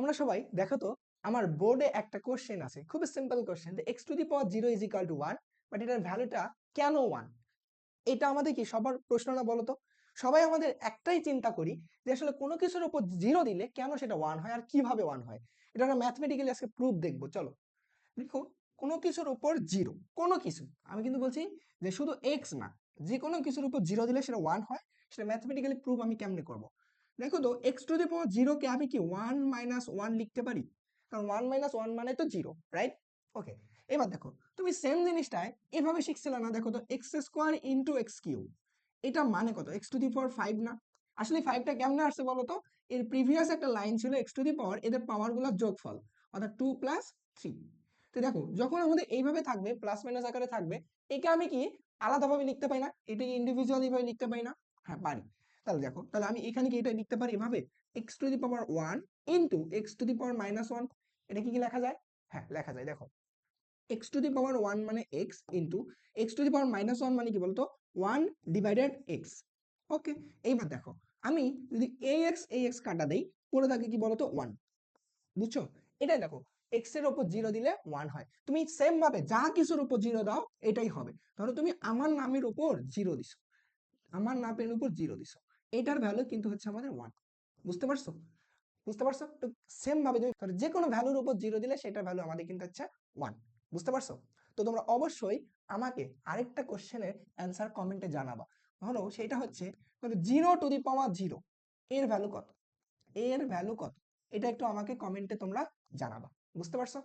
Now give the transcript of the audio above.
তোমরা সবাই দেখো তো, আমার বোর্ডে একটা কোশ্চেন আছে, খুব simple question, x to the power 0 is equal to 1, but এটার ভ্যালুটা কেন 1? এটা আমাদের কি সবার প্রশ্ন না বলো তো? সবাই আমাদের একটাই চিন্তা করি যে আসলে কোনো কিছুর উপর 0 দিলে কেন সেটা 1 হয় আর কিভাবে 1 হয়। এটা আমরা ম্যাথমেটিক্যালি আজকে প্রুফ দেখবো। চলো দেখো, কোনো কিছুর উপর 0, কোনো কিছু, আমি কিন্তু বলছি যে শুধু এক্স না, যে কোনো কিছুর উপর 0 দিলে সেটা 1 হয়। সেটা ম্যাথমেটিক্যালি প্রুফ আমি কেমনে করব? দেখো তো, এক্স টু দি পাওয়ার 0 কে আমি কি 1 মাইনাস 1 লিখতে পারি? কারণ 1 মাইনাস 1 মানে তো 0, রাইট? ওকে, এবার দেখো, তুমি সেম জিনিসটাই এভাবে শিখছিলে না? দেখো তো, x square into x cube, এটা মানে কত? এক্স টু দি পাওয়ার 5 না? আসলে 5টা কেমনে আসছে বলো তো? এর প্রিভিয়াস একটা লাইন ছিল এক্স টু দি পাওয়ার, এদের পাওয়ার গুলোর যোগফল, অর্থাৎ 2 প্লাস 3। তো দেখো, যখন আমাদের এইভাবে থাকবে, প্লাস মাইনাস আকারে থাকবে, একে আমি কি আলাদাভাবে লিখতে পারি না? এটাকে ইন্ডিভিজুয়ালি ভাবে লিখতে পারি না? হ্যাঁ পারি। তাহলে দেখো, তাহলে আমি এখানে কি এটা লিখতে পারি এভাবে, x to the power 1 into x to the power minus 1। এটা কি কি লেখা যায়? হ্যাঁ লেখা যায়। দেখো, এক্স টু দি পাওয়ার 1 মানে x into x to the power minus 1 মানে কি বলতো? 1 ডিভাইডেড এক্স। ওকে, এইবার দেখো, আমি যদি এই এক্স কাটা দেই, পড়ে থাকে কি বলতো? 1। বুঝছো? এটাই দেখো, এক্স এর উপর 0 দিলে 1 হয়। তুমি সেম ভাবে যা কিছুর উপর 0 দাও এটাই হবে। ধরো তুমি আমার নামের উপর 0 দিছো, আমার নামের উপর 0 দিছো, এটার ভ্যালু কিন্তু হচ্ছে আমাদের 1। বুঝতে পারছো? বুঝতে পারছো তো? সেম ভাবে তুমি ধরো যে কোনো ভ্যালুর উপর 0 দিলে সেটার ভ্যালু আমাদের কিন্তু হচ্ছে 1। বুঝতে পারছো? তো তোমরা অবশ্যই আমাকে আরেকটা কোশ্চেনের অ্যান্সার কমেন্টে জানাবা। ধরো সেটা হচ্ছে, 0 টু দি পাওয়ার 0 এর ভ্যালু কত? এর ভ্যালু কত? এটা একটু আমাকে কমেন্টে তোমরা জানাবা। বুঝতে পারছো?